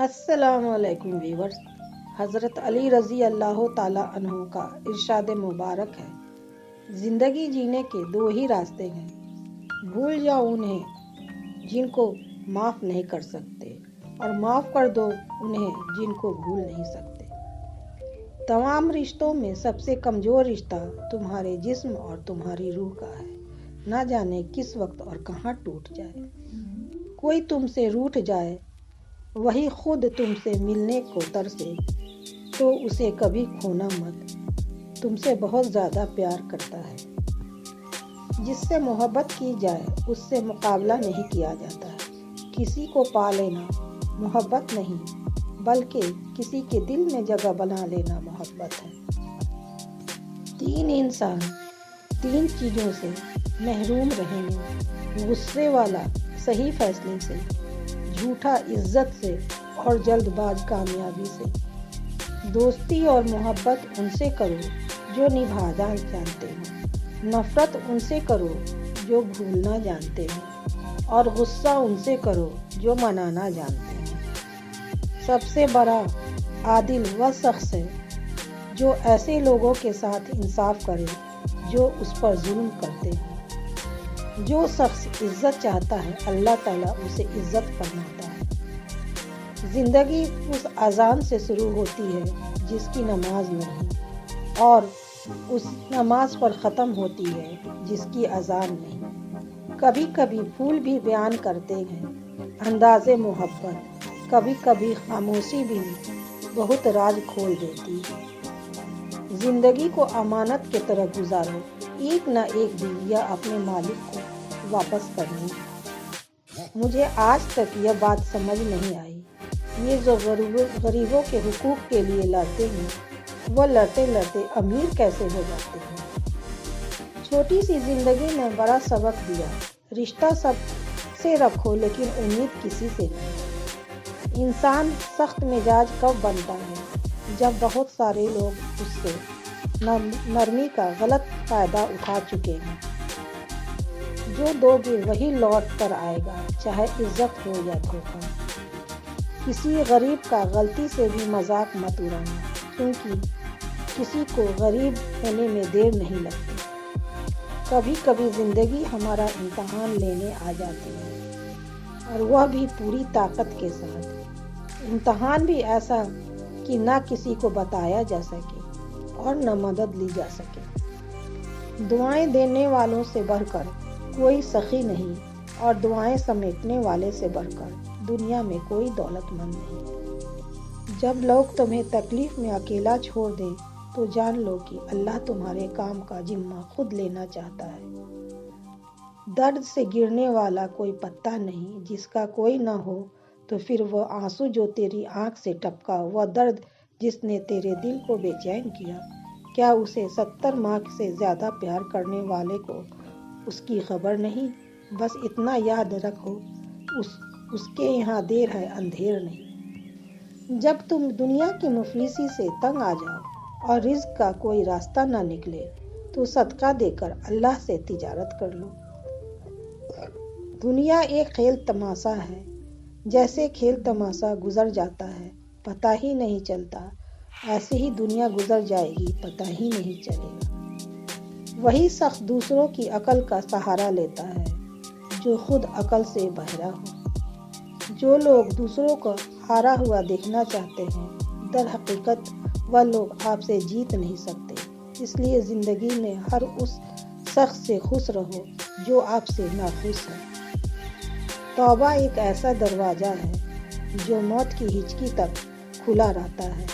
السلام علیکم ویورز۔ حضرت علی رضی اللہ تعالیٰ عنہ کا ارشاد مبارک ہے، زندگی جینے کے دو ہی راستے ہیں، بھول جاؤ انہیں جن کو معاف نہیں کر سکتے، اور معاف کر دو انہیں جن کو بھول نہیں سکتے۔ تمام رشتوں میں سب سے کمزور رشتہ تمہارے جسم اور تمہاری روح کا ہے، نہ جانے کس وقت اور کہاں ٹوٹ جائے۔ کوئی تم سے روٹھ جائے، وہی خود تم سے ملنے کو ترسے، تو اسے کبھی کھونا مت، تم سے بہت زیادہ پیار کرتا ہے۔ جس سے محبت کی جائے اس سے مقابلہ نہیں کیا جاتا ہے۔ کسی کو پا لینا محبت نہیں، بلکہ کسی کے دل میں جگہ بنا لینا محبت ہے۔ تین انسان تین چیزوں سے محروم رہیں گے: غصے والا صحیح فیصلے سے، جھوٹا عزت سے، اور جلد باز کامیابی سے۔ دوستی اور محبت ان سے کرو جو نبھانا جانتے ہو، نفرت ان سے کرو جو بھولنا جانتے ہو، اور غصہ ان سے کرو جو منانا جانتے ہو۔ سب سے بڑا عادل وہ شخص ہے جو ایسے لوگوں کے ساتھ انصاف کرے جو اس پر ظلم کرتے ہیں۔ جو شخص عزت چاہتا ہے اللہ تعالیٰ اسے عزت فرماتا ہے۔ زندگی اس اذان سے شروع ہوتی ہے جس کی نماز نہیں، اور اس نماز پر ختم ہوتی ہے جس کی اذان نہیں۔ کبھی کبھی پھول بھی بیان کرتے ہیں انداز محبت، کبھی کبھی خاموشی بھی بہت راز کھول دیتی ہے۔ زندگی کو امانت کی طرح گزارو، ایک نہ ایک دن یہ اپنے مالک کو واپس کرنی ہے۔ مجھے آج تک یہ بات سمجھ نہیں آئی، یہ جو غریبوں کے حقوق کے لیے لڑتے ہیں، وہ لڑتے لڑتے امیر کیسے ہو جاتے ہیں؟ چھوٹی سی زندگی نے بڑا سبق دیا: رشتہ سب سے رکھو لیکن امید کسی سے نہیں۔ انسان سخت مزاج کب بنتا ہے؟ جب بہت سارے لوگ اس سے نرمی کا غلط فائدہ اٹھا چکے ہیں۔ جو دو گے وہی لوٹ کر آئے گا، چاہے عزت ہو یا دھوکہ۔ کسی غریب کا غلطی سے بھی مذاق مت اڑانا، کیونکہ کسی کو غریب ہونے میں دیر نہیں لگتی۔ کبھی کبھی زندگی ہمارا امتحان لینے آ جاتی ہے، اور وہ بھی پوری طاقت کے ساتھ۔ امتحان بھی ایسا کہ نہ کسی کو بتایا جا سکے اور نہ مدد لی جا سکے۔ دعائیں دینے والوں سے بڑھ کر کوئی سخی نہیں، اور دعائیں سمیٹنے والے سے بڑھ کر دنیا میں کوئی دولت مند نہیں۔ جب لوگ تمہیں تکلیف میں اکیلا چھوڑ دیں تو جان لو کہ اللہ تمہارے کام کا ذمہ خود لینا چاہتا ہے۔ درد سے گرنے والا کوئی پتا نہیں، جس کا کوئی نہ ہو تو پھر وہ آنسو جو تیری آنکھ سے ٹپکا، وہ درد جس نے تیرے دل کو بے چین کیا، کیا اسے 70 ماہ سے زیادہ پیار کرنے والے کو اس کی خبر نہیں؟ بس اتنا یاد رکھو، اس کے یہاں دیر ہے اندھیر نہیں۔ جب تم دنیا کی مفلسی سے تنگ آ جاؤ اور رزق کا کوئی راستہ نہ نکلے تو صدقہ دے کر اللہ سے تجارت کر لو۔ دنیا ایک کھیل تماشا ہے، جیسے کھیل تماشا گزر جاتا ہے پتہ ہی نہیں چلتا، ایسے ہی دنیا گزر جائے گی پتہ ہی نہیں چلے گا۔ وہی شخص دوسروں کی عقل کا سہارا لیتا ہے جو خود عقل سے بہرا ہو۔ جو لوگ دوسروں کو ہارا ہوا دیکھنا چاہتے ہیں، در حقیقت وہ لوگ آپ سے جیت نہیں سکتے۔ اس لیے زندگی میں ہر اس شخص سے خوش رہو جو آپ سے ناخوش ہے۔ توبہ ایک ایسا دروازہ ہے جو موت کی ہچکی تک کھلا رہتا ہے۔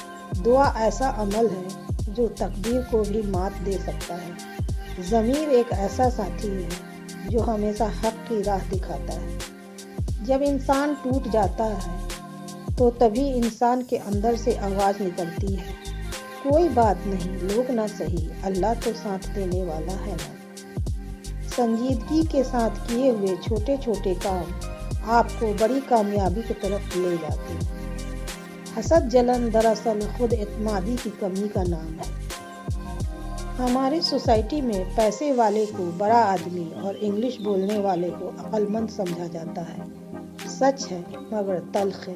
دعا ایسا عمل ہے جو تقدیر کو بھی مات دے سکتا ہے۔ ضمیر ایک ایسا ساتھی ہے جو ہمیشہ حق کی راہ دکھاتا ہے۔ جب انسان ٹوٹ جاتا ہے تو تبھی انسان کے اندر سے آواز نکلتی ہے: کوئی بات نہیں، لوگ نہ سہی، اللہ تو ساتھ دینے والا ہے نا۔ سنجیدگی کے ساتھ کیے ہوئے چھوٹے چھوٹے کام آپ کو بڑی کامیابی کی طرف لے جاتے ہیں۔ حسد جلن دراصل خود اعتمادی کی کمی کا نام ہے۔ ہماری سوسائٹی میں پیسے والے کو بڑا آدمی اور انگلش بولنے والے کو عقل مند سمجھا جاتا ہے۔ سچ ہے مگر تلخ ہے۔